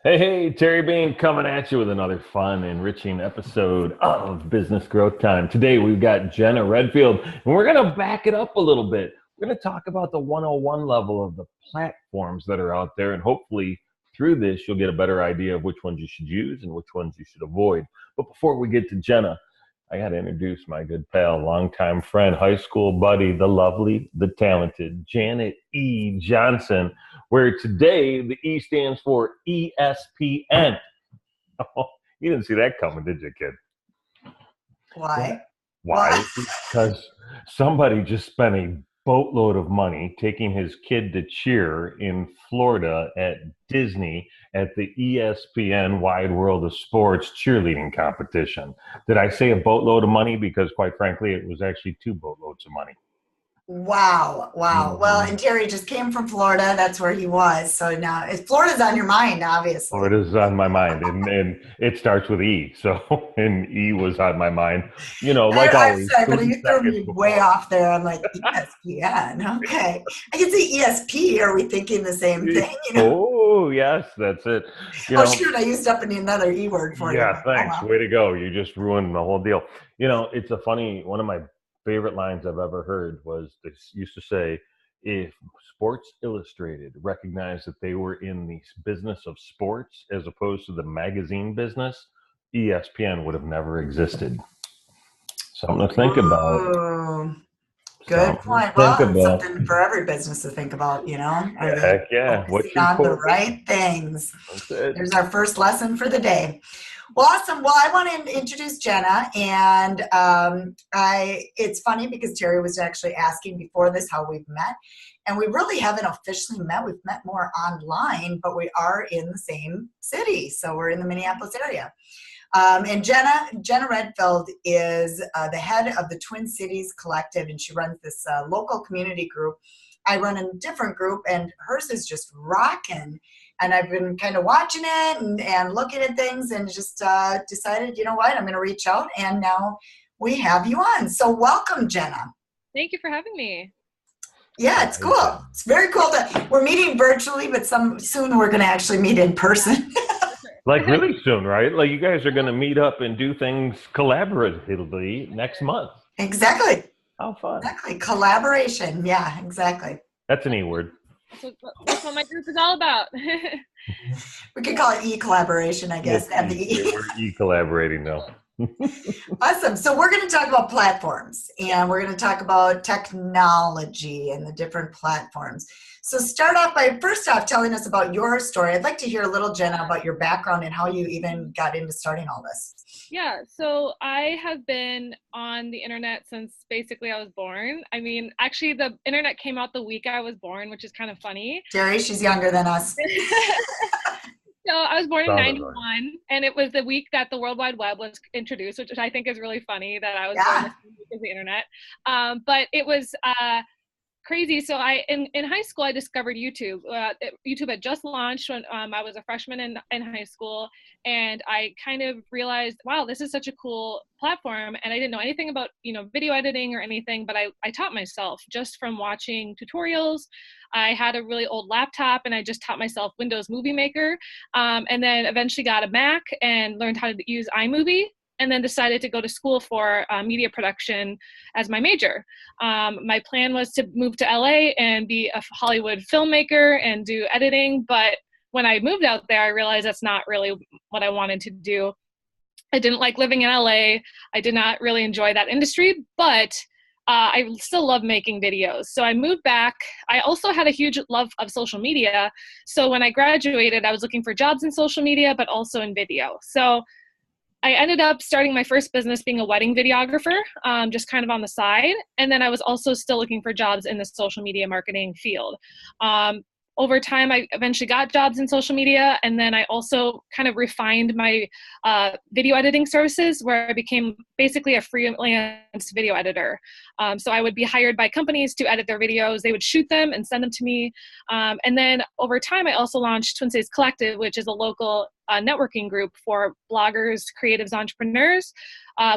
Hey, Terry Bean coming at you with another fun, enriching episode of Business Growth Time. Today we've got Jenna Redfield, and we're going to back it up a little bit. We're going to talk about the 101 level of the platforms that are out there, and hopefully through this you'll get a better idea of which ones you should use and which ones you should avoid. But before we get to Jenna, I got to introduce my good pal, longtime friend, high school buddy, the lovely, the talented Janet E. Johnson, where today the E stands for ESPN. Oh, you didn't see that coming, did you, kid? Why? Why? Because somebody just spent a boatload of money taking his kid to cheer in Florida at Disney at the ESPN Wide World of Sports cheerleading competition. Did I say a boatload of money? Because quite frankly, it was actually two boatloads of money. Wow. Wow. Well, Mhm. and Terry just came from Florida. That's where he was. So now Florida's on your mind, Oh, obviously. it is on my mind, and it starts with E. So, and E was on my mind. Like I'm always, sorry, but 30 you threw seconds me way before. off there. I'm like, ESPN. Okay. I can say ESP. Are we thinking the same thing? Oh, yes, that's it. You Oh, know, shoot. I used up another E word for you. Yeah, Oh, thanks. well. Way to go. You just ruined the whole deal. It's a funny, one of my favorite lines I've ever heard was this used to say, if Sports Illustrated recognized that they were in the business of sports as opposed to the magazine business, ESPN would have never existed. Something to think about. Ooh, good Something to point. think Well, it's about. something for every business to think about, Are they Heck yeah. focusing What's your on the core business? right things? That's it. There's our first lesson for the day. Well, awesome. Well, I want to introduce Jenna, and it's funny because Terry was actually asking before this how we've met, and we really haven't officially met. We've met more online, but we are in the same city, so we're in the Minneapolis area. And Jenna Redfield is the head of the Twin Cities Collective, and she runs this local community group. I run a different group, and hers is just rocking. And I've been kind of watching it and looking at things, and just decided, you know what, I'm going to reach out. And now we have you on. So welcome, Jenna. Thank you for having me. Yeah, it's Very cool. good. It's very cool we're meeting virtually, but soon we're going to actually meet in person. For Like sure. really soon, right? Like you guys are going to meet up and do things collaboratively next month. Exactly. How fun. Exactly. Collaboration. Yeah, exactly. That's an E word. That's what my group is all about. We could call it e-collaboration, I guess. Have the E. We're E collaborating now. Awesome. So we're going to talk about platforms, and we're going to talk about technology and the different platforms. So start off by first off telling us about your story. I'd like to hear a little, Jenna, about your background and how you even got into starting all this. Yeah, so I have been on the internet since basically I was born. I mean, actually, the internet came out the week I was born, which is kind of funny. Jerry, she's younger than us. So I was born in Sounded right. 91, and it was the week that the World Wide Web was introduced, which I think is really funny that I was born the Yeah. same week as the internet. But it was crazy. So in high school, I discovered YouTube. YouTube had just launched when I was a freshman in high school, and I kind of realized, wow, this is such a cool platform. And I didn't know anything about video editing or anything, but I taught myself just from watching tutorials. I had a really old laptop, and I just taught myself Windows Movie Maker, and then eventually got a Mac and learned how to use iMovie. And then decided to go to school for media production as my major. My plan was to move to LA and be a Hollywood filmmaker and do editing, but when I moved out there, I realized that's not really what I wanted to do. I didn't like living in LA. I did not really enjoy that industry, but I still love making videos. So I moved back. I also had a huge love of social media. So when I graduated, I was looking for jobs in social media, but also in video. So I ended up starting my first business being a wedding videographer, just kind of on the side. And then I was also still looking for jobs in the social media marketing field. Over time, I eventually got jobs in social media. And then I also kind of refined my video editing services, where I became basically a freelance video editor. So I would be hired by companies to edit their videos. They would shoot them and send them to me. And then over time, I also launched Twin Cities Collective, which is a local networking group for bloggers, creatives, entrepreneurs.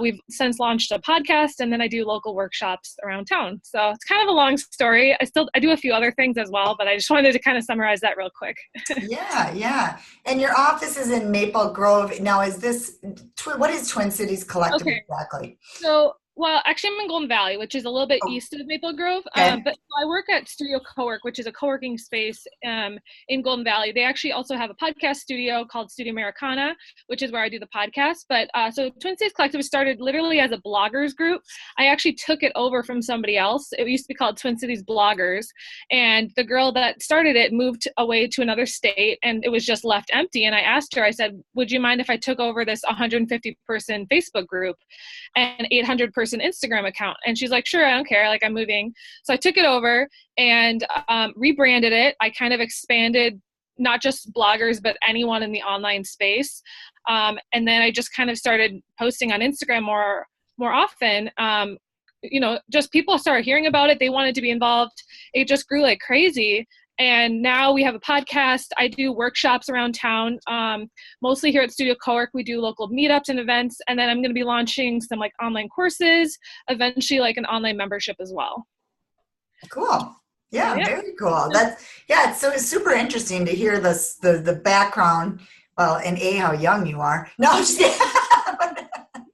We've since launched a podcast, and then I do local workshops around town. So it's kind of a long story. I do a few other things as well, but I just wanted to kind of summarize that real quick. Yeah. And your office is in Maple Grove. Now, what is Twin Cities Collective exactly? So, well, actually, I'm in Golden Valley, which is a little bit east of Maple Grove. Okay. But I work at Studio Cowork, which is a co-working space in Golden Valley. They actually also have a podcast studio called Studio Americana, which is where I do the podcast. But so Twin Cities Collective started literally as a bloggers group. I actually took it over from somebody else. It used to be called Twin Cities Bloggers. And the girl that started it moved away to another state, and it was just left empty. And I asked her, I said, would you mind if I took over this 150-person Facebook group and 800-person Instagram account? And she's like, sure, I don't care, like, I'm moving. So I took it over and rebranded it. I kind of expanded not just bloggers, but anyone in the online space. And then I just kind of started posting on Instagram more often. Just people started hearing about it. They wanted to be involved. It just grew like crazy. And now we have a podcast. I do workshops around town, mostly here at Studio Cowork. We do local meetups and events. And then I'm going to be launching some like online courses, eventually like an online membership as well. Cool. Yeah, very cool. It's super interesting to hear the background. Well, and how young you are. No, I'm just kidding.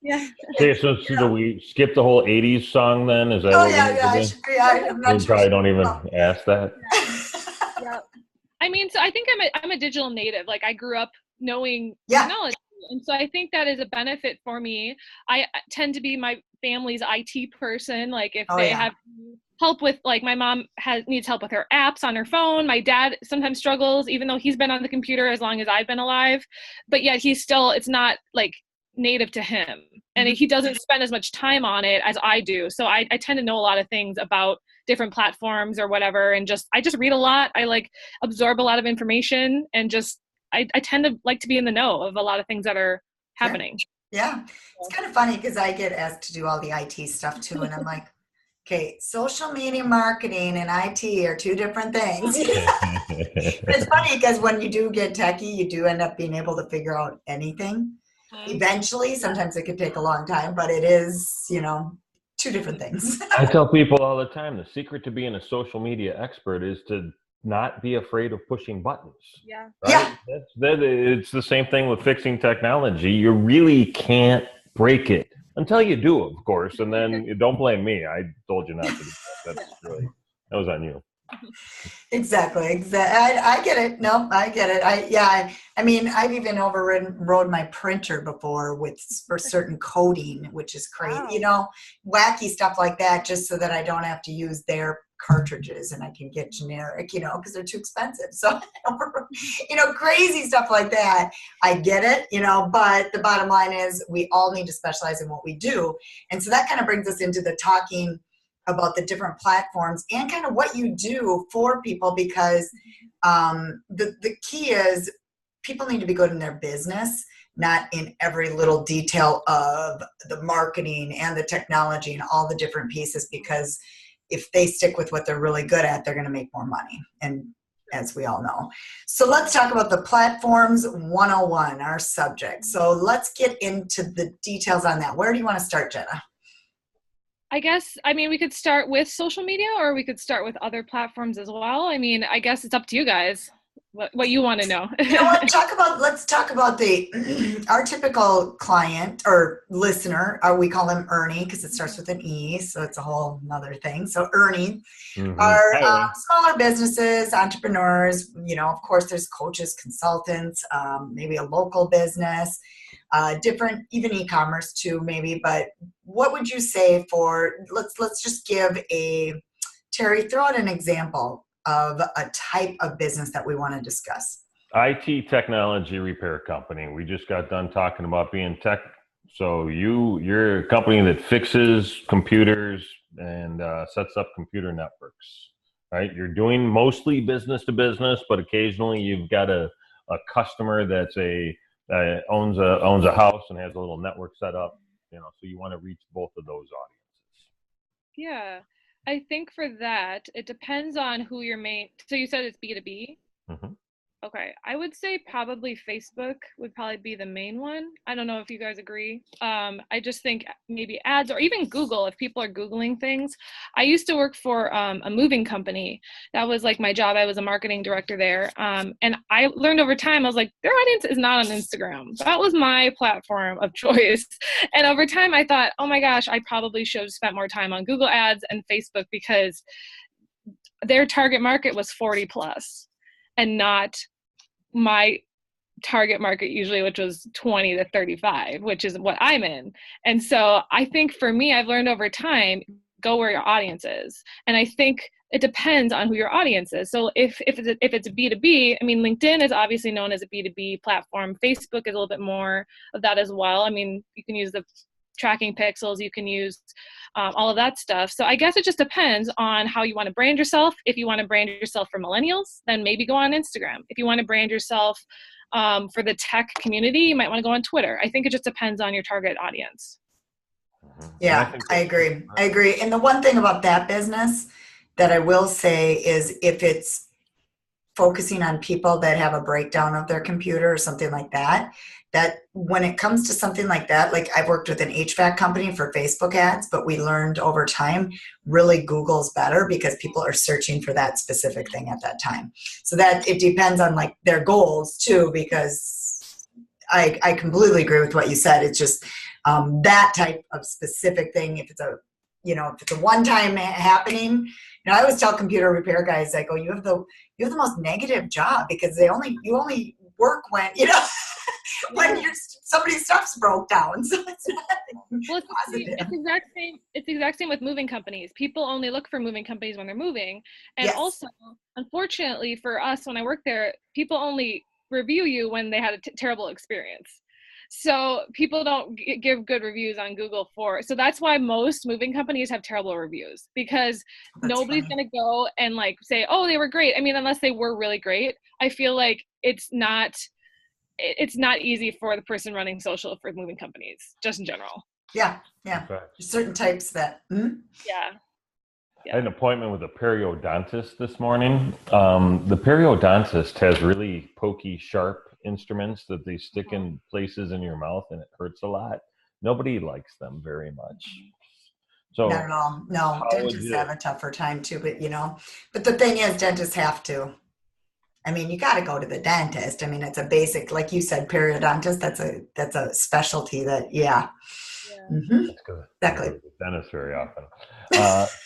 Yeah. Okay, so do we skip the whole 80s song then? Is that I'm not you sure. probably don't even ask that. Yeah. I mean, so I think I'm a digital native. Like, I grew up knowing technology. And so I think that is a benefit for me. I tend to be my family's IT person. Like, if they have help with, like, my mom needs help with her apps on her phone. My dad sometimes struggles, even though he's been on the computer as long as I've been alive. But yet it's not like native to him. And he doesn't spend as much time on it as I do. So I tend to know a lot of things about different platforms or whatever. And I just read a lot. I like absorb a lot of information, and I tend to like to be in the know of a lot of things that are happening. Yeah. It's kind of funny because I get asked to do all the IT stuff too. And I'm like, okay, social media marketing and IT are two different things. But it's funny because when you do get techie, you do end up being able to figure out anything. Eventually, sometimes it could take a long time, but it is, two different things. I tell people all the time, the secret to being a social media expert is to not be afraid of pushing buttons. Yeah. Right? Yeah. It's the same thing with fixing technology. You really can't break it until you do, of course. And then don't blame me. I told you not to do that. That was on you. Exactly. I get it. No, I get it. I mean, I've even rode my printer before for certain coding, which is crazy, wacky stuff like that, just so that I don't have to use their cartridges and I can get generic, because they're too expensive. So, crazy stuff like that. I get it, but the bottom line is we all need to specialize in what we do. And so that kind of brings us into the talking about the different platforms and kind of what you do for people, because the key is people need to be good in their business, not in every little detail of the marketing and the technology and all the different pieces, because if they stick with what they're really good at, they're going to make more money. And as we all know. So let's talk about the platforms 101, our subject. So let's get into the details on that. Where do you want to start, Jenna? We could start with social media, or we could start with other platforms as well. I guess it's up to you guys what you want to know. Let's talk about our typical client or listener. We call them Ernie because it starts with an E, so it's a whole other thing. So Ernie are smaller businesses, entrepreneurs. Of course, there's coaches, consultants, maybe a local business. Different, even e-commerce too, maybe. But what would you say let's just give Terry, throw out an example of a type of business that we want to discuss. IT technology repair company. We just got done talking about being tech. So you're a company that fixes computers and sets up computer networks, right? You're doing mostly business to business, but occasionally you've got a customer that's owns a house and has a little network set up, so you want to reach both of those audiences. Yeah, I think for that, it depends on who your so you said it's B2B? Mm-hmm. Okay, I would say probably Facebook would probably be the main one. I don't know if you guys agree. I just think maybe ads or even Google, if people are Googling things. I used to work for a moving company. That was like my job. I was a marketing director there. And I learned over time, I was like, their audience is not on Instagram. That was my platform of choice. And over time, I thought, oh my gosh, I probably should have spent more time on Google ads and Facebook because their target market was 40 plus and not my target market usually, which was 20 to 35, which is what I'm in. And so I think for me, I've learned over time, go where your audience is. And I think it depends on who your audience is. So if it's a B2B, I mean, LinkedIn is obviously known as a B2B platform. Facebook is a little bit more of that as well. I mean, you can use the tracking pixels, you can use all of that stuff. So I guess it just depends on how you want to brand yourself. If you want to brand yourself for millennials, then maybe go on Instagram. If you want to brand yourself for the tech community, you might want to go on Twitter. I think it just depends on your target audience. Yeah, I agree. I agree. And the one thing about that business that I will say is if it's focusing on people that have a breakdown of their computer or something like that, that when it comes to something like that, like I've worked with an HVAC company for Facebook ads, but we learned over time, really Google's better because people are searching for that specific thing at that time. So that it depends on like their goals too, because I completely agree with what you said. It's just that type of specific thing. If it's a one-time happening, I always tell computer repair guys, I go, you have the most negative job because you only work when when somebody's stuff's broke down. So it's not positive. It's the exact same with moving companies. People only look for moving companies when they're moving. And Yes. Also, unfortunately for us, when I worked there, people only review you when they had a terrible experience. So people don't give good reviews on Google so that's why most moving companies have terrible reviews because nobody's going to go and like say, oh, they were great. I mean, unless they were really great, I feel like it's not easy for the person running social for moving companies, just in general. Yeah. Okay. Certain types that. Yeah. I had an appointment with a periodontist this morning. The periodontist has really pokey, sharp instruments that they stick in places in your mouth and it hurts a lot. Nobody likes them very much. So not at all. No, dentists have a tougher time too, but the thing is dentists have to. I mean, you got to go to the dentist. I mean, it's a basic, like you said, periodontist. That's a specialty that, yeah. Mm-hmm. That's good. Exactly. Dentist very often.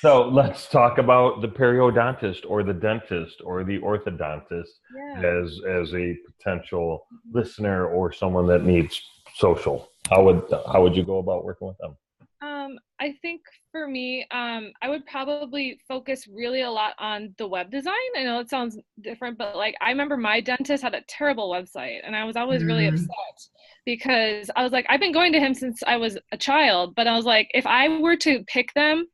So let's talk about the periodontist or the dentist or the orthodontist as a potential listener or someone that needs social. How would you go about working with them? I think for me, I would probably focus really a lot on the web design. I know it sounds different, but like I remember my dentist had a terrible website and I was always really upset because I was like, I've been going to him since I was a child, but I was like, if I were to pick them,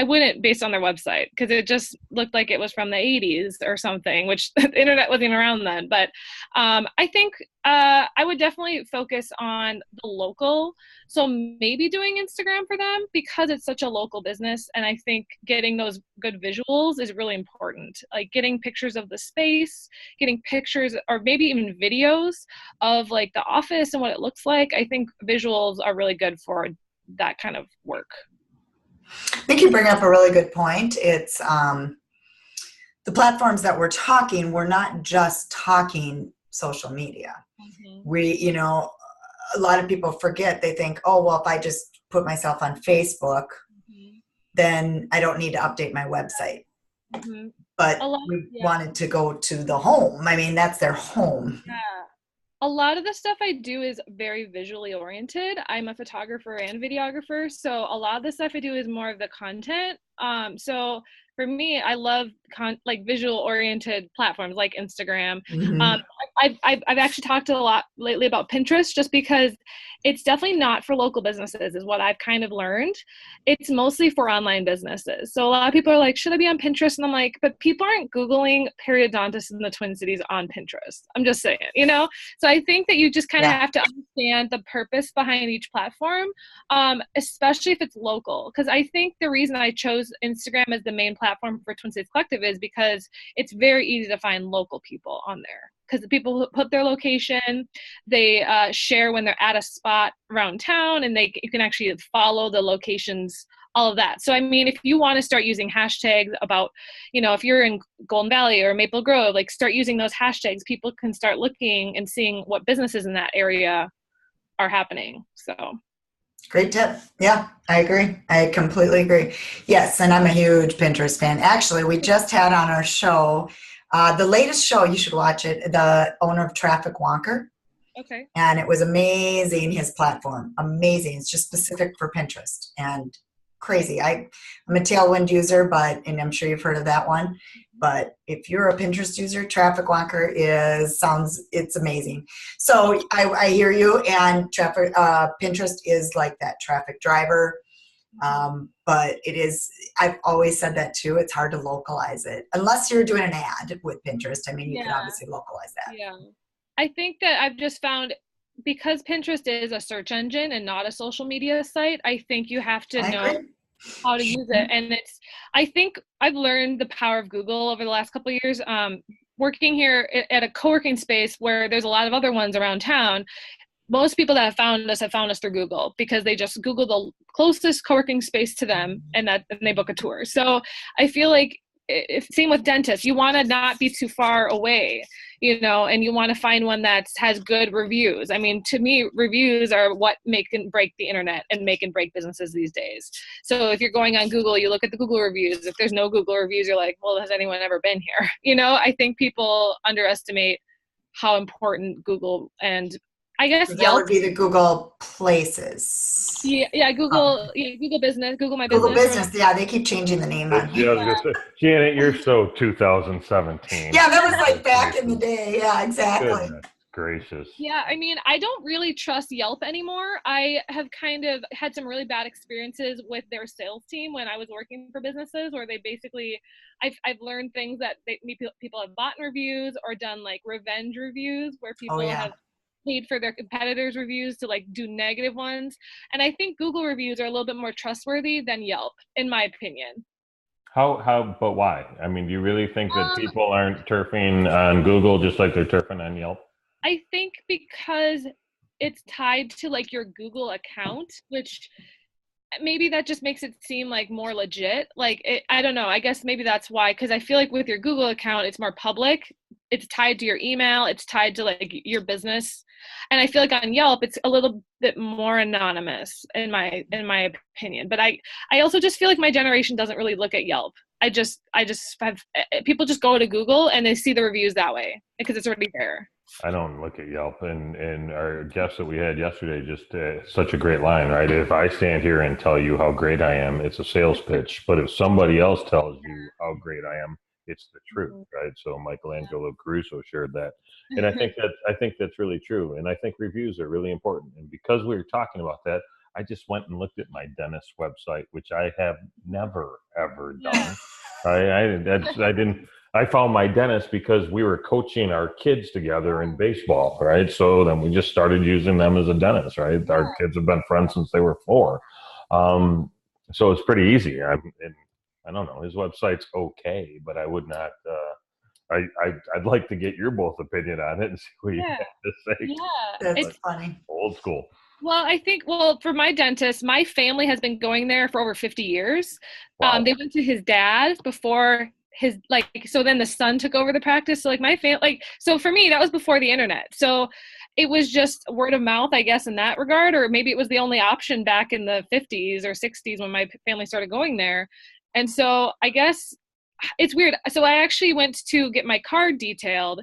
I wouldn't based on their website because it just looked like it was from the 80s or something, which the internet wasn't even around then. But I think I would definitely focus on the local. So maybe doing Instagram for them because it's such a local business. And I think getting those good visuals is really important. Like getting pictures of the space, getting pictures or maybe even videos of like the office and what it looks like. I think visuals are really good for that kind of work. I think you bring up a really good point. It's the platforms that we're not just talking social media. We, a lot of people forget, they think, oh, well, if I just put myself on Facebook, then I don't need to update my website. But we wanted to go to the home. I mean, that's their home. Yeah. A lot of the stuff I do is very visually oriented. I'm a photographer and videographer, so a lot of the stuff I do is more of the content. So for me, I love like visual oriented platforms like Instagram. I've actually talked a lot lately about Pinterest just because it's definitely not for local businesses is what I've kind of learned. It's mostly for online businesses. So a lot of people are like, should I be on Pinterest? And I'm like, but people aren't Googling periodontists in the Twin Cities on Pinterest. I'm just saying, So I think that you just kind of have to understand the purpose behind each platform, especially if it's local. Because I think the reason I chose Instagram as the main platform for Twin Cities Collective is because it's very easy to find local people on there. because people put their location, they share when they're at a spot around town, and you can actually follow the locations, all of that. So, I mean, if you want to start using hashtags about, if you're in Golden Valley or Maple Grove, like start using those hashtags, people can start looking and seeing what businesses in that area are happening. So. Great tip. Yeah, I agree. I completely agree. Yes, and I'm a huge Pinterest fan. Actually, we just had on our show, the latest show, you should watch it, the owner of Traffic Wonker. Okay. And it was amazing, his platform. Amazing. It's just specific for Pinterest and crazy. I'm a Tailwind user, and I'm sure you've heard of that one. But if you're a Pinterest user, Traffic Wonker it's amazing. So I hear you, and Pinterest is like that traffic driver. But I've always said that too, it's hard to localize it. Unless you're doing an ad with Pinterest. I mean, you can obviously localize that. Yeah. I think that I've just found, because Pinterest is a search engine and not a social media site, I think you have to know how to use it. And I think I've learned the power of Google over the last couple of years, working here at a co-working space where there's a lot of other ones around town. Most people that have found us through Google, because they just Google the closest co-working space to them and they book a tour. So I feel like same with dentists, you want to not be too far away, and you want to find one that has good reviews. I mean, to me, reviews are what make and break the internet and make and break businesses these days. So if you're going on Google, you look at the Google reviews. If there's no Google reviews, you're like, well, has anyone ever been here? I think people underestimate how important Google, and I guess that Yelp would be the Google Places. Yeah, Google Business, Google My Business. Google Business, yeah, they keep changing the name on here. Yeah, I was gonna say, Janet, you're so 2017. Yeah, that was like back in the day. Yeah, exactly. Goodness gracious. Yeah, I mean, I don't really trust Yelp anymore. I have kind of had some really bad experiences with their sales team when I was working for businesses, where they basically, I've learned things that people have bought reviews or done like revenge reviews, where people have paid for their competitors' reviews to like do negative ones. And I think Google reviews are a little bit more trustworthy than Yelp, in my opinion. But why? I mean, do you really think that people aren't turfing on Google just like they're turfing on Yelp? I think because it's tied to like your Google account, which maybe that just makes it seem like more legit. I don't know. I guess maybe that's why, because I feel like with your Google account, it's more public. It's tied to your email. It's tied to like your business. And I feel like on Yelp, it's a little bit more anonymous in my opinion. But I also just feel like my generation doesn't really look at Yelp. I just have people just go to Google and they see the reviews that way because it's already there. I don't look at Yelp, and our guest that we had yesterday, just such a great line, right? If I stand here and tell you how great I am, it's a sales pitch. But if somebody else tells you how great I am, it's the truth, right? So Michelangelo Caruso shared that. And I think that's really true. And I think reviews are really important. And because we were talking about that, I just went and looked at my dentist's website, which I have never, ever done. I found my dentist because we were coaching our kids together in baseball, right? So then we just started using them as a dentist, right? Yeah. Our kids have been friends since they were 4. So it's pretty easy. I don't know. His website's okay, but I would not. I'd like to get your both opinion on it and see what you have to say. Yeah, that's funny. Old school. Well, I think, for my dentist, my family has been going there for over 50 years. Wow. They went to his dad before so then the son took over the practice. So my family, so for me, that was before the internet. So it was just word of mouth, I guess, in that regard, or maybe it was the only option back in the 50s or 60s when my family started going there. And so I guess it's weird. So I actually went to get my car detailed,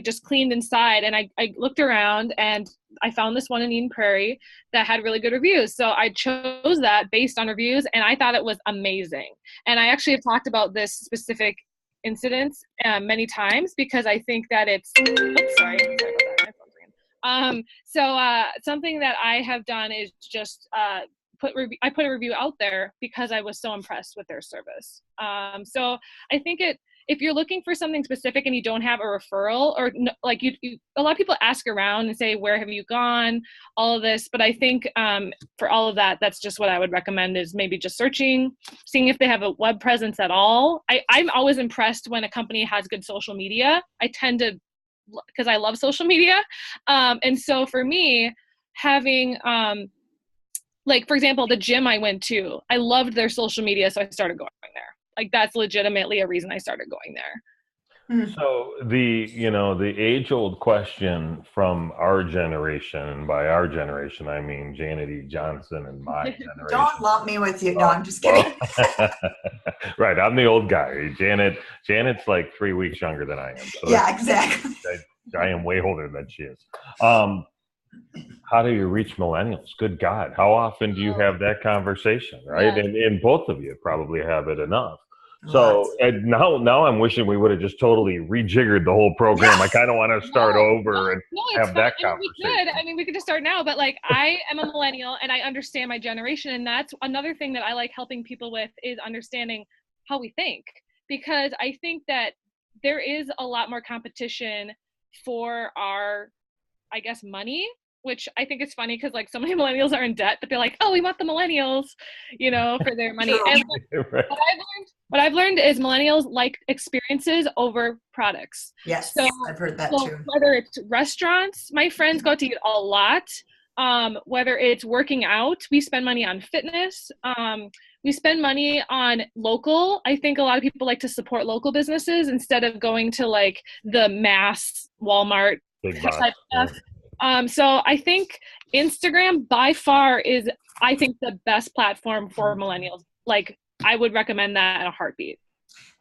just cleaned inside. And I looked around and I found this one in Eden Prairie that had really good reviews. So I chose that based on reviews, and I thought it was amazing. And I actually have talked about this specific incident many times because I think that it's, sorry about that. My phone's ringing. Something that I have done is just I put a review out there because I was so impressed with their service. So I think if you're looking for something specific and you don't have a referral, or a lot of people ask around and say, where have you gone? All of this. But I think for all of that, that's just what I would recommend is maybe just searching, seeing if they have a web presence at all. I'm always impressed when a company has good social media. I tend to because I love social media. And so for me, having, like, for example, the gym I went to, I loved their social media, so I started going there. Like, that's legitimately a reason I started going there. So the age-old question from our generation, and by our generation, I mean Janet E. Johnson and my generation. Don't lump me with you. No, I'm just kidding. Right, I'm the old guy. Janet's like 3 weeks younger than I am. So yeah, exactly. I am way older than she is. How do you reach millennials? Good God, how often do you have that conversation, right? Yeah. And both of you probably have it enough. So and now I'm wishing we would have just totally rejiggered the whole program. I kind of want to start over and have that conversation. We could just start now, but like, I am a millennial and I understand my generation. And that's another thing that I like helping people with, is understanding how we think, because I think that there is a lot more competition for our, I guess, money, which I think is funny because like so many millennials are in debt, but they're like, oh, we want the millennials, for their money. And Right. what I've learned is millennials like experiences over products. Yes, so, I've heard that too. Whether it's restaurants, my friends go to eat a lot. Whether it's working out, we spend money on fitness. We spend money on local. I think a lot of people like to support local businesses instead of going to like the mass Walmart type stuff. So I think Instagram by far is, I think, the best platform for millennials. Like, I would recommend that in a heartbeat.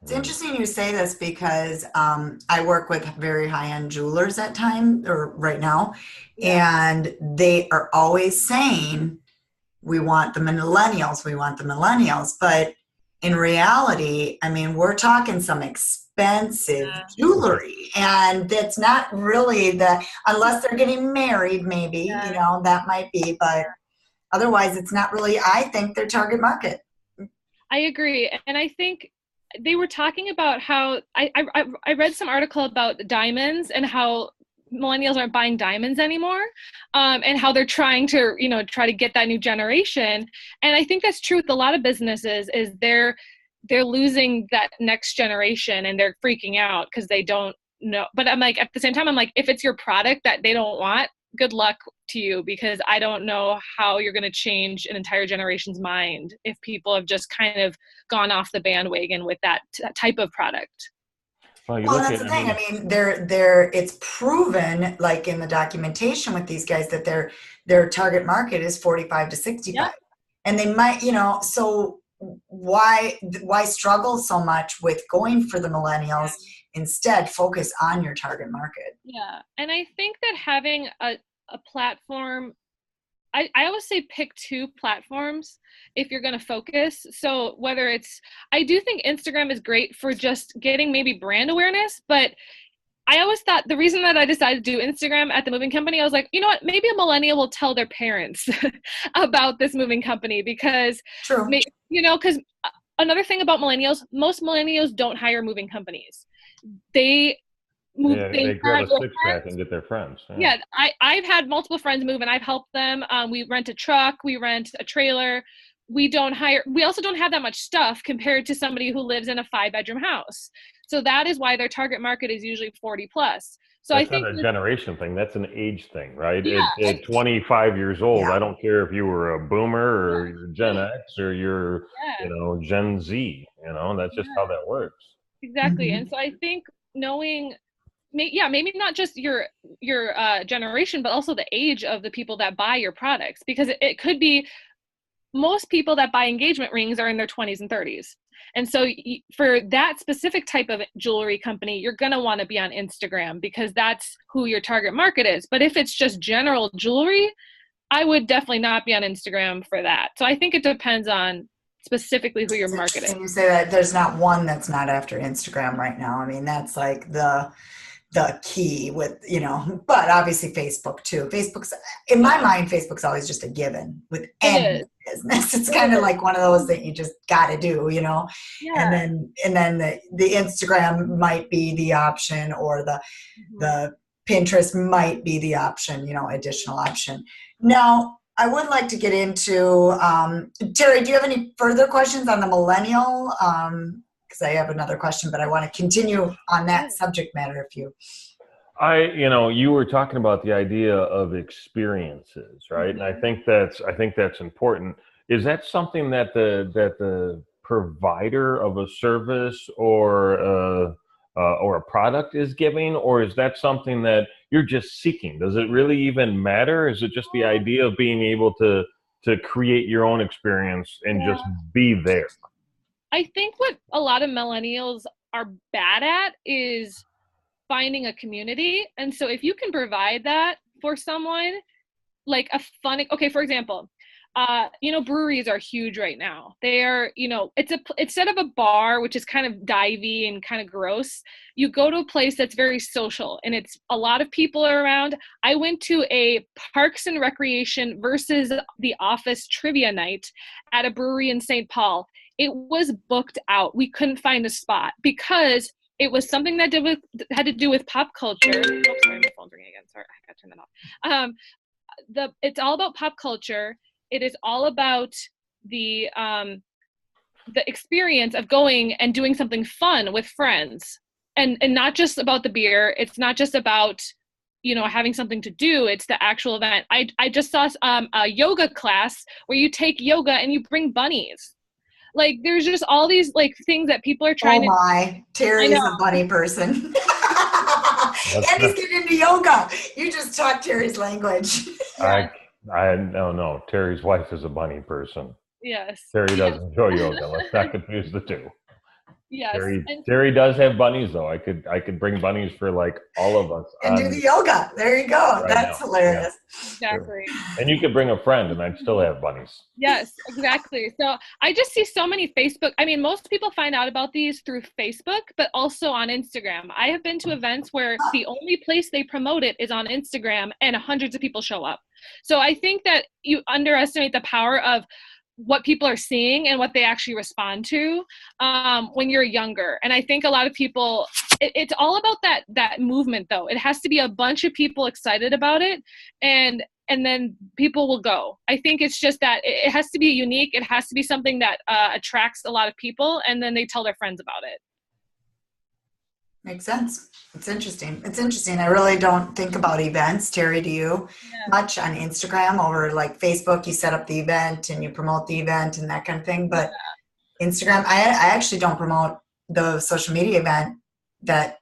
It's interesting you say this because I work with very high-end jewelers at time or right now, and they are always saying, we want the millennials, but in reality, I mean, we're talking some expensive jewelry, and that's not really unless they're getting married, maybe, that might be, but otherwise it's not really, I think, their target market. I agree. And I think they were talking about how I read some article about diamonds and how millennials aren't buying diamonds anymore, and how they're trying to, try to get that new generation. And I think that's true with a lot of businesses, is they're losing that next generation and they're freaking out because they don't know. But I'm like, at the same time, I'm like, if it's your product that they don't want, good luck to you, because I don't know how you're going to change an entire generation's mind if people have just kind of gone off the bandwagon with that type of product. Well, that's the thing. I mean, it's proven, like in the documentation with these guys, that their target market is 45 to 65, and they might, so why struggle so much with going for the millennials? Instead, focus on your target market. Yeah. And I think that having a platform, I always say pick 2 platforms if you're going to focus. So whether it's, I do think Instagram is great for just getting maybe brand awareness, but I always thought the reason that I decided to do Instagram at the moving company, I was like, you know what, maybe a millennial will tell their parents about this moving company, because, because another thing about millennials, most millennials don't hire moving companies. They move. They grab a six-pack and get their friends. I've had multiple friends move, and I've helped them. We rent a truck, we rent a trailer. We also don't have that much stuff compared to somebody who lives in a 5-bedroom house. So that is why their target market is usually 40 plus. So that's I think not a generation thing. That's an age thing, right? Yeah, at 25 years old, I don't care if you were a boomer or you're Gen X or you're, Gen Z. That's just how that works. Exactly. And so I think knowing, maybe not just your generation, but also the age of the people that buy your products, because it could be most people that buy engagement rings are in their 20s and 30s. And so for that specific type of jewelry company, you're going to want to be on Instagram because that's who your target market is. But if it's just general jewelry, I would definitely not be on Instagram for that. So I think it depends on specifically who your market is. You say that there's not one that's not after Instagram right now. I mean, that's like the key with, but obviously Facebook too. In my mind, Facebook's always just a given with any business. It's kind of like one of those that you just got to do, Yeah. And then the Instagram might be the option, or the Pinterest might be the option, additional option. Now, I would like to get into, Terry, do you have any further questions on the millennial? Because I have another question, but I want to continue on that subject matter if you. You were talking about the idea of experiences, right? And I think that's important. Is that something that the provider of a service or a product is giving, or is that something that you're just seeking? Does it really even matter? Is it just the idea of being able to create your own experience and just be there? I think what a lot of millennials are bad at is finding a community. And so if you can provide that for someone, like a fun, okay, for example, breweries are huge right now. They are, instead of a bar, which is kind of divey and kind of gross, you go to a place that's very social and it's a lot of people are around. I went to a Parks and Recreation versus The Office trivia night at a brewery in St. Paul. It was booked out. We couldn't find a spot because it was something that had to do with pop culture. Oh, sorry, my phone's ringing again. Sorry, I gotta turn that off. It's all about pop culture. It is all about the experience of going and doing something fun with friends, and not just about the beer. It's not just about having something to do. It's the actual event. I just saw a yoga class where you take yoga and you bring bunnies. Like there's just all these like things that people are trying Oh my, Terry's a bunny person. And he's getting into yoga. You just talked Terry's language. I no. Terry's wife is a bunny person. Yes. Terry does enjoy yoga. Let's not confuse the two. Yes. Terry does have bunnies though. I could bring bunnies for like all of us. And do the yoga. There you go. Right That's now. hilarious. Yeah. Exactly. And you could bring a friend and I'd still have bunnies. Yes, exactly. So I just see so many Facebook. I mean, most people find out about these through Facebook, but also on Instagram. I have been to events where the only place they promote it is on Instagram and hundreds of people show up. So I think that you underestimate the power of what people are seeing and what they actually respond to when you're younger. And I think a lot of people, it's all about that movement though. It has to be a bunch of people excited about it and then people will go. I think it's just that it has to be unique. It has to be something that attracts a lot of people and then they tell their friends about it. Makes sense. It's interesting. I really don't think about events. Terry, do you? Much on Instagram or like Facebook, you set up the event and you promote the event and that kind of thing. But Instagram, I actually don't promote the social media event that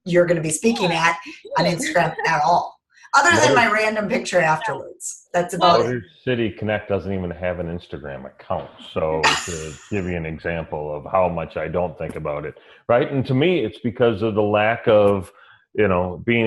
you're going to be speaking at on Instagram at all. Other than my random picture afterwards. That's about it. Motor City Connect doesn't even have an Instagram account. So to give you an example of how much I don't think about it, right? And to me, it's because of the lack of, being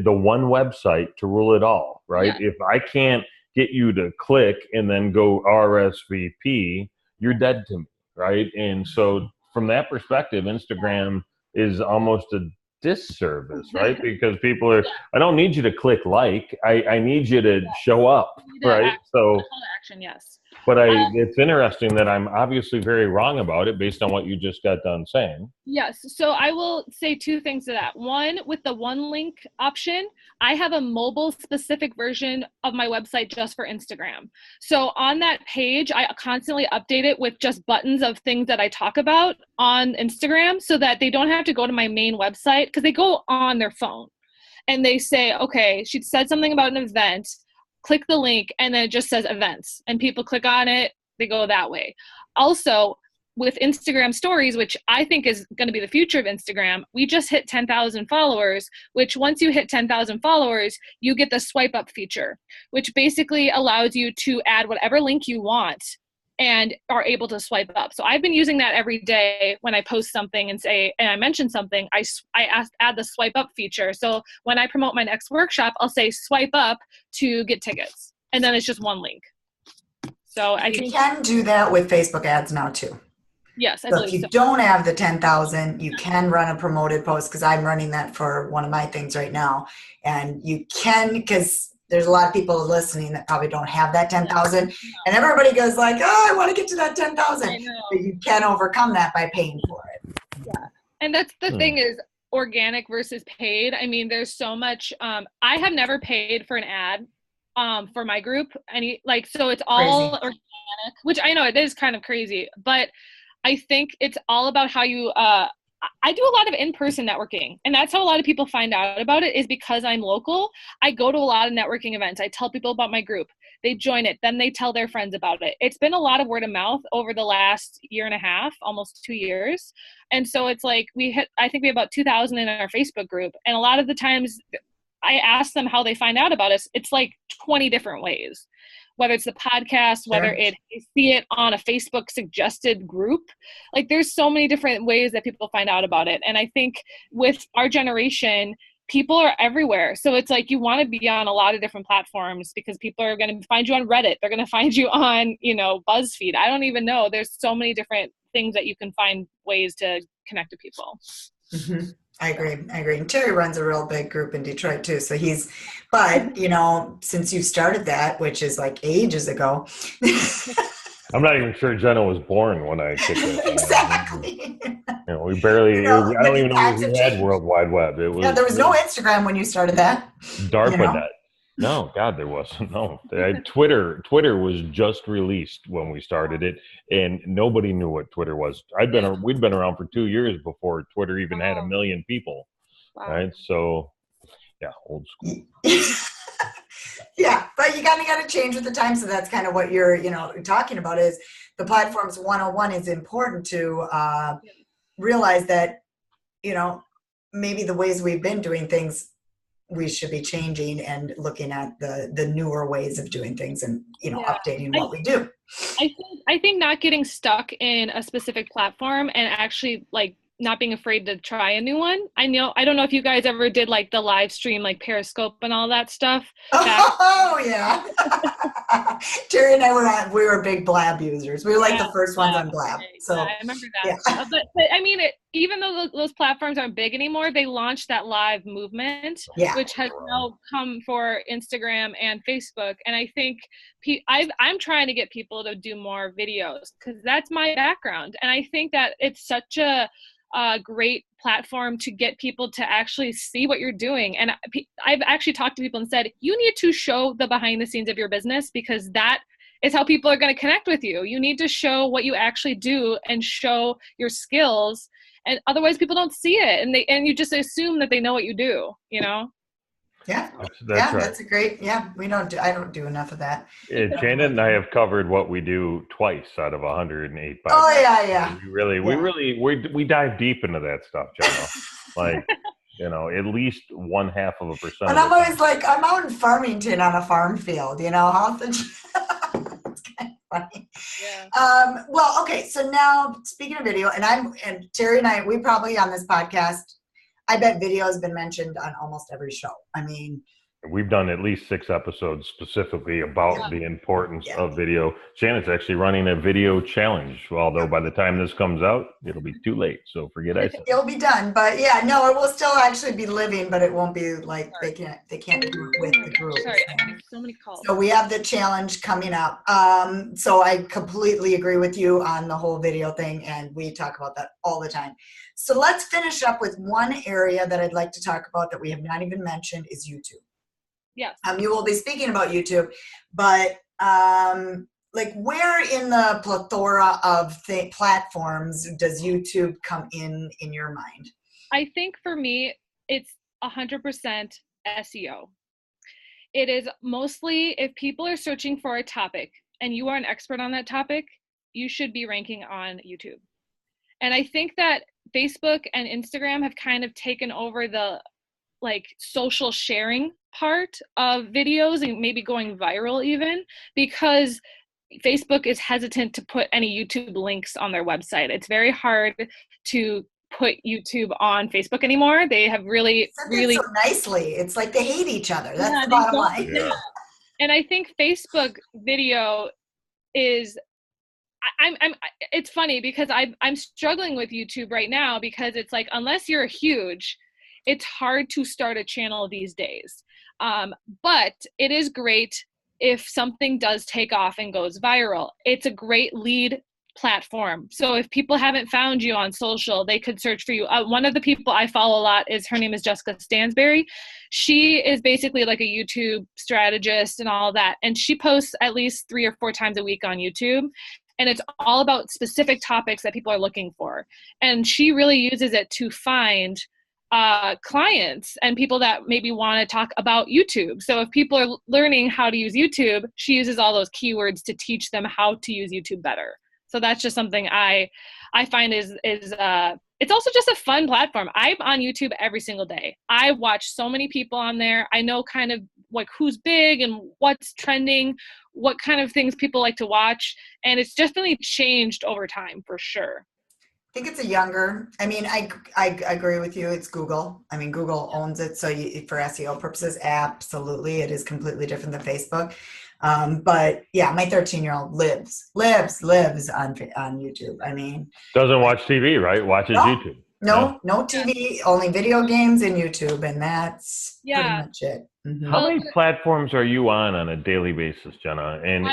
the one website to rule it all, right? Yeah. If I can't get you to click and then go RSVP, you're dead to me, right? And so from that perspective, Instagram is almost a disservice, right? Because people are, I don't need you to click like, I need you to show up, right? So action, yes. But it's interesting that I'm obviously very wrong about it based on what you just got done saying. Yes. So I will say two things to that. One, with the one link option, I have a mobile specific version of my website just for Instagram. So on that page, I constantly update it with just buttons of things that I talk about on Instagram so that they don't have to go to my main website because they go on their phone and they say, okay, she said something about an event. Click the link and then it just says events and people click on it, they go that way. Also with Instagram stories, which I think is going to be the future of Instagram, we just hit 10,000 followers, which once you hit 10,000 followers, you get the swipe up feature, which basically allows you to add whatever link you want and are able to swipe up. So I've been using that every day when I post something and I mention something, I add the swipe up feature. So when I promote my next workshop, I'll say swipe up to get tickets. And then it's just one link. So I think you can do that with Facebook ads now too. Yes, I so believe if you don't have the 10,000, you can run a promoted post because I'm running that for one of my things right now. And you can, because there's a lot of people listening that probably don't have that 10,000 and everybody goes like, oh, I want to get to that 10,000. But you can overcome that by paying for it. Yeah. And that's the thing is organic versus paid. I mean, there's so much, I have never paid for an ad for my group. So it's all organic, which I know it is kind of crazy, but I think it's all about how you I do a lot of in-person networking, and that's how a lot of people find out about it, is because I'm local. I go to a lot of networking events. I tell people about my group. They join it. Then they tell their friends about it. It's been a lot of word of mouth over the last year and a half, almost 2 years. And so it's like I think we have about 2,000 in our Facebook group. And a lot of the times I ask them how they find out about us. It's like 20 different ways. Whether it's the podcast, whether they see it on a Facebook suggested group. Like, there's so many different ways that people find out about it. And I think with our generation, people are everywhere. So it's like you want to be on a lot of different platforms, because people are going to find you on Reddit. They're going to find you on, BuzzFeed. I don't even know. There's so many different things that you can find ways to connect to people. Mm-hmm. I agree. And Terry runs a real big group in Detroit too. So but since you started that, which is like ages ago. I'm not even sure Jenna was born when I kicked it. Exactly. We barely, I don't even know if we had World Wide Web. There was no Instagram when you started that. DARPANET. No, God, there wasn't. No, Twitter was just released when we started it, and nobody knew what Twitter was. We'd been around for 2 years before Twitter even had 1 million people. Wow. Right? So, yeah, old school. Yeah, but you got to change with the time. So that's kind of what you're, talking about, is the platforms 101 is important to realize that, maybe the ways we've been doing things, we should be changing and looking at the newer ways of doing things, and updating what we do. I think not getting stuck in a specific platform and actually like not being afraid to try a new one. I don't know if you guys ever did like the live stream, like Periscope and all that stuff. Oh yeah. Terry and I we were big Blab users. We were like the first ones on Blab. So I remember that. Yeah. But I mean, even though those platforms aren't big anymore, they launched that live movement, which has now come for Instagram and Facebook. And I think I'm trying to get people to do more videos, because that's my background. And I think that it's such a great platform to get people to actually see what you're doing. And I've actually talked to people and said, you need to show the behind the scenes of your business, because that is how people are going to connect with you. You need to show what you actually do and show your skills, and otherwise people don't see it, and you just assume that they know what you do, Yeah, that's right. That's a great. Yeah, I don't do enough of that. Janet and I have covered what we do twice out of 108. Oh yeah. We dive deep into that stuff, Jenna. Like, at least 0.5%. And I'm always like, I'm out in Farmington on a farm field. It's kind of funny. Yeah. Well, okay. So now, speaking of video, and Terry and I, we probably on this podcast, I bet video has been mentioned on almost every show. I mean, we've done at least 6 episodes specifically about the importance of video. Shannon's actually running a video challenge, although by the time this comes out, it'll be too late. So forget I said. It'll be done. But yeah, no, it will still actually be living, but it won't be like they can't do it with the group. Sorry, I have so many calls. So we have the challenge coming up. So I completely agree with you on the whole video thing, and we talk about that all the time. So let's finish up with one area that I'd like to talk about that we have not even mentioned is YouTube. Yes. You will be speaking about YouTube, but like, where in the plethora of platforms does YouTube come in your mind? I think for me, it's 100% SEO. It is mostly, if people are searching for a topic and you are an expert on that topic, you should be ranking on YouTube. And I think that Facebook and Instagram have kind of taken over the social sharing part of videos, and maybe going viral even, because Facebook is hesitant to put any YouTube links on their website. It's very hard to put YouTube on Facebook anymore. They have really so nicely. It's like they hate each other. That's the bottom line. Yeah. And I think Facebook video is, it's funny because I'm struggling with YouTube right now, because it's like, unless you're huge, it's hard to start a channel these days. But it is great if something does take off and goes viral. It's a great lead platform. So if people haven't found you on social, they could search for you. One of the people I follow a lot her name is Jessica Stansberry. She is basically like a YouTube strategist and all that. And she posts at least 3 or 4 times a week on YouTube. and it's all about specific topics that people are looking for. And she really uses it to find clients and people that maybe want to talk about YouTube. So if people are learning how to use YouTube, she uses all those keywords to teach them how to use YouTube better. So that's just something I find is it's also just a fun platform. I'm on YouTube every single day. I watch so many people on there. I know kind of like who's big and what's trending, what kind of things people like to watch. And it's definitely changed over time for sure. I think it's a younger, I mean, I agree with you. It's Google. I mean, Google owns it. So for SEO purposes, absolutely. It is completely different than Facebook. But yeah, my 13-year-old lives on YouTube. I mean, doesn't watch TV, right? Watches YouTube. No TV, only video games and YouTube. And that's pretty much it. Mm-hmm. How many platforms are you on a daily basis, Jenna? And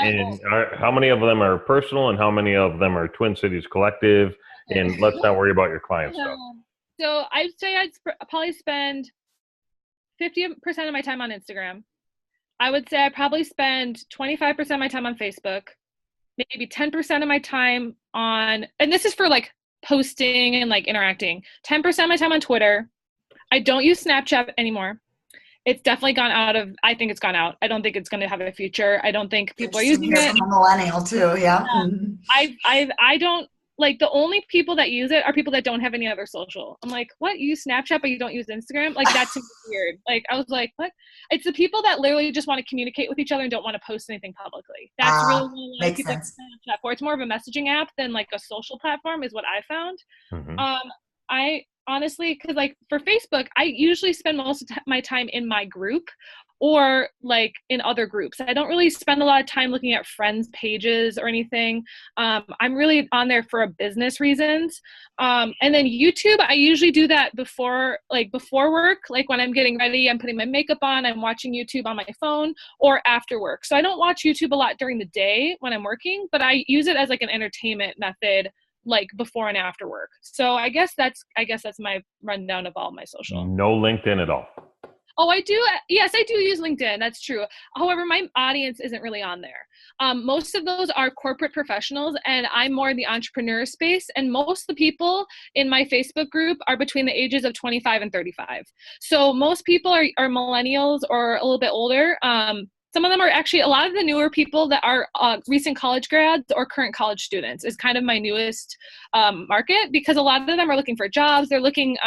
how many of them are personal and how many of them are Twin Cities Collective? And let's not worry about your client stuff. So I'd say I'd probably spend 50% of my time on Instagram. I would say I probably spend 25% of my time on Facebook, maybe 10% of my time on, and this is for like posting and like interacting, 10% of my time on Twitter. I don't use Snapchat anymore. It's definitely gone out of, I think it's gone out. I don't think it's going to have a future. I don't think people are using it. I'm a millennial too, yeah. I don't, like the only people that use it are people that don't have any other social. I'm like, what? You use Snapchat, but you don't use Instagram? Like that's weird. Like I was like, what? It's the people that literally just want to communicate with each other and don't want to post anything publicly. That's really what a lot of people use Snapchat for. It's more of a messaging app than like a social platform is what I found. Mm-hmm. I honestly, because like for Facebook, I usually spend most of my time in my group or like in other groups. I don't really spend a lot of time looking at friends' pages or anything. I'm really on there for business reasons. And then YouTube, I usually do that before work, like when I'm getting ready, I'm putting my makeup on, I'm watching YouTube on my phone or after work. So I don't watch YouTube a lot during the day when I'm working, but I use it as like an entertainment method, like before and after work. So I guess that's my rundown of all my social. No LinkedIn at all. Oh, I do. Yes, I do use LinkedIn. That's true. However, my audience isn't really on there. Most of those are corporate professionals, and I'm more in the entrepreneur space. And most of the people in my Facebook group are between the ages of 25 and 35. So most people are millennials or a little bit older. Some of them are actually, a lot of the newer people that are recent college grads or current college students is kind of my newest market, because a lot of them are looking for jobs. They're looking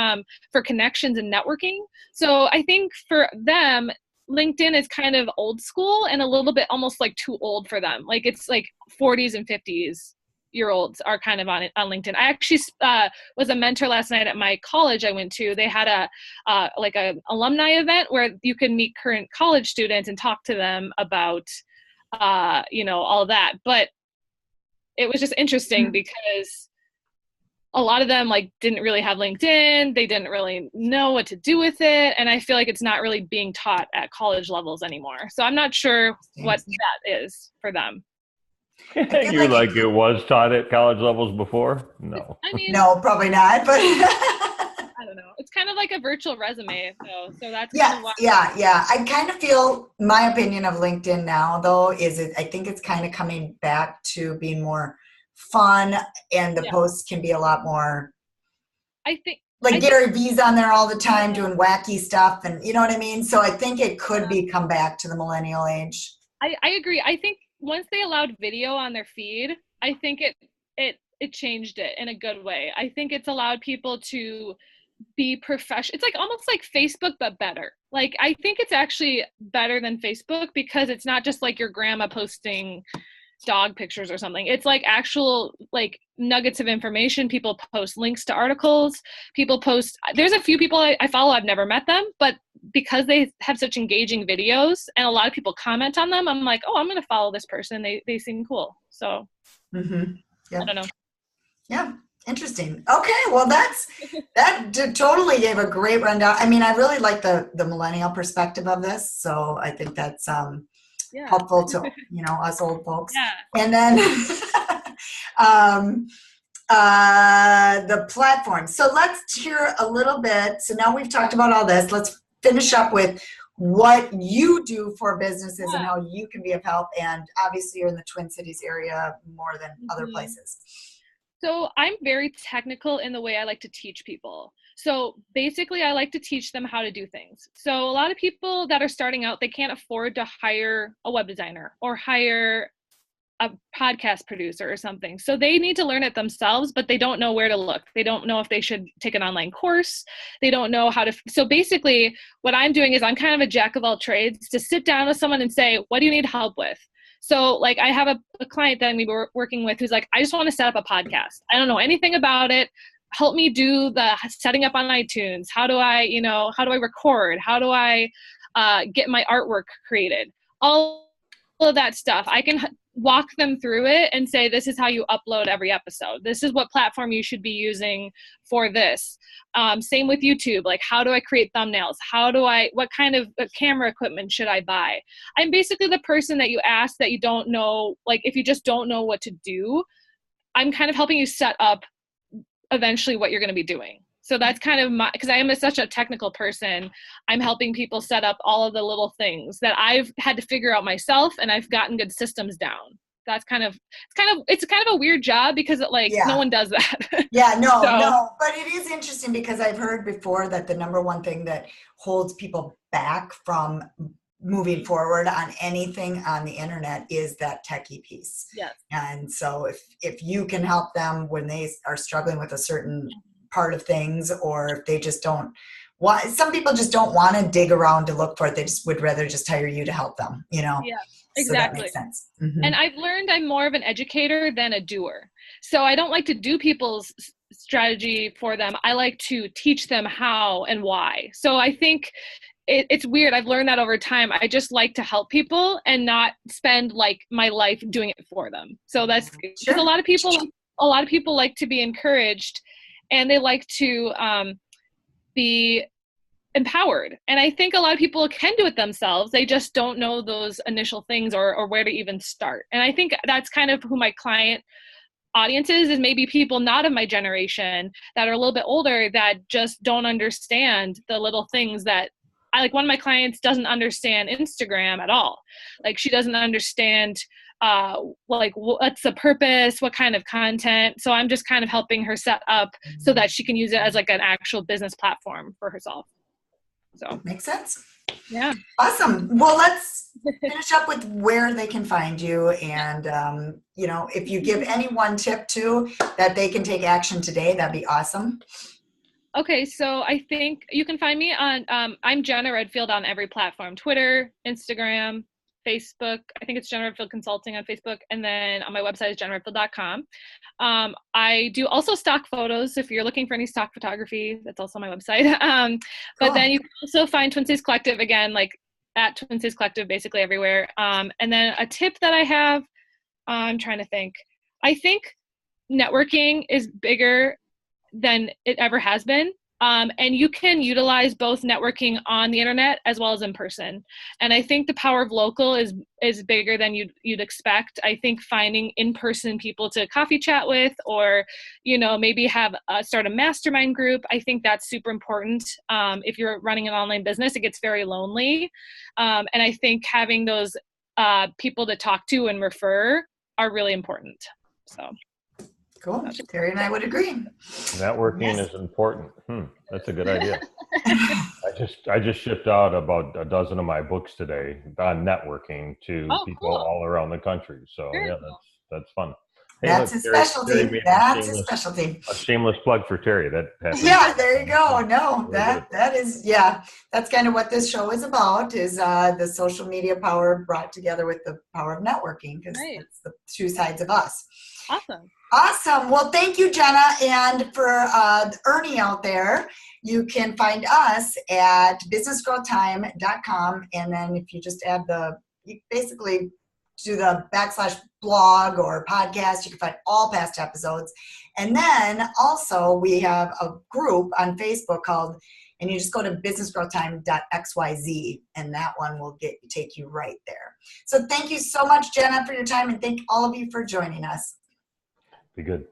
for connections and networking. So I think for them, LinkedIn is kind of old school and a little bit almost like too old for them. Like it's like 40s and 50s year olds are kind of on LinkedIn. I actually was a mentor last night at my college I went to. They had a alumni event where you could meet current college students and talk to them about all that. But it was just interesting because a lot of them like didn't really have LinkedIn. They didn't really know what to do with it. And I feel like it's not really being taught at college levels anymore. So I'm not sure what that is for them. You like it was taught at college levels before? No. I mean, no, probably not. But I don't know. It's kind of like a virtual resume, though. So that's yeah. I kind of feel my opinion of LinkedIn now, though, I think it's kind of coming back to being more fun, and the posts can be a lot more. Gary Vee's on there all the time doing wacky stuff, and you know what I mean. So I think it could come back to the millennial age. I agree. I think once they allowed video on their feed, I think it changed it in a good way. I think it's allowed people to be professional. It's like almost like Facebook, but better. Like, I think it's actually better than Facebook because it's not just like your grandma posting dog pictures or something. It's like actual like nuggets of information. People post links to articles. People post, there's a few people I follow, I've never met them, but because they have such engaging videos and a lot of people comment on them, I'm like, oh, I'm going to follow this person. They seem cool. So I don't know. Yeah. Interesting. Okay. Well, that totally gave a great rundown. I mean, I really like the millennial perspective of this. So I think that's, helpful to us old folks. And then the platform. So let's hear a little bit. So now we've talked about all this. Let's finish up with what you do for businesses and Yeah. how you can be of help. And obviously you're in the Twin Cities area more than other places. So I'm very technical in the way I like to teach people. So basically I like to teach them how to do things. So a lot of people that are starting out, they can't afford to hire a web designer or hire a podcast producer or something. So they need to learn it themselves, but they don't know where to look. They don't know if they should take an online course. They don't know how to. So basically what I'm doing is I'm kind of a jack of all trades to sit down with someone and say, what do you need help with? So like I have a client that we were working with who's like, I just want to set up a podcast. I don't know anything about it. Help me do the setting up on iTunes. How do I record? How do I get my artwork created? All of that stuff. I can walk them through it and say, this is how you upload every episode. This is what platform you should be using for this. Same with YouTube. Like, how do I create thumbnails? What kind of camera equipment should I buy? I'm basically the person that you ask that you don't know, like if you just don't know what to do, I'm kind of helping you set up eventually what you're going to be doing. So that's kind of because I am such a technical person, I'm helping people set up all of the little things that I've had to figure out myself, and I've gotten good systems down. It's kind of a weird job because no one does that. Yeah, no, but it is interesting because I've heard before that the number one thing that holds people back from moving forward on anything on the internet is that techie piece. Yes. And so if you can help them when they are struggling with a certain part of things, or if they just don't want, some people just don't want to dig around to look for it. They just would rather just hire you to help them, Yeah, exactly. So that makes sense. Mm-hmm. And I've learned I'm more of an educator than a doer. So I don't like to do people's strategy for them. I like to teach them how and why. So I think it's weird. I've learned that over time. I just like to help people and not spend like my life doing it for them. So that's because a lot of people like to be encouraged, and they like to be empowered. And I think a lot of people can do it themselves. They just don't know those initial things or where to even start. And I think that's kind of who my client audience is maybe people not of my generation that are a little bit older that just don't understand the little things that one of my clients doesn't understand Instagram at all. Like she doesn't understand what's the purpose, what kind of content. So I'm just kind of helping her set up so that she can use it as like an actual business platform for herself. So makes sense. Yeah. Awesome. Well, let's finish up with where they can find you. And, if you give any one tip too, that they can take action today, that'd be awesome. Okay, so I think you can find me on, I'm Jenna Redfield on every platform, Twitter, Instagram, Facebook. I think it's Jenna Redfield Consulting on Facebook. And then on my website is jennaredfield.com. I do also stock photos. If you're looking for any stock photography, that's also my website. But then you can also find Twin Cities Collective again, like at Twin Cities Collective, basically everywhere. And then a tip that I have, I'm trying to think. I think networking is bigger than it ever has been. And you can utilize both networking on the internet as well as in person. And I think the power of local is bigger than you'd expect. I think finding in-person people to coffee chat with, or, maybe start a mastermind group. I think that's super important. If you're running an online business, it gets very lonely. And I think having those people to talk to and refer are really important. So. Cool. Terry and I would agree. Networking is important. That's a good idea. I just shipped out about a dozen of my books today on networking to people all around the country. So that's fun. Hey, that's a specialty. That's a specialty. A shameless plug for Terry. That happens. Yeah, there you go. No, that is, that's kind of what this show is about, is the social media power brought together with the power of networking, because it's the two sides of us. Awesome. Well, thank you, Jenna. And for Ernie out there, you can find us at businessgrowtime.com. And then if you just add you basically do the /blog or podcast, you can find all past episodes. And then also we have a group on Facebook called, and you just go to businessgrowtime.xyz, and that one will take you right there. So thank you so much, Jenna, for your time, and thank all of you for joining us. Be good.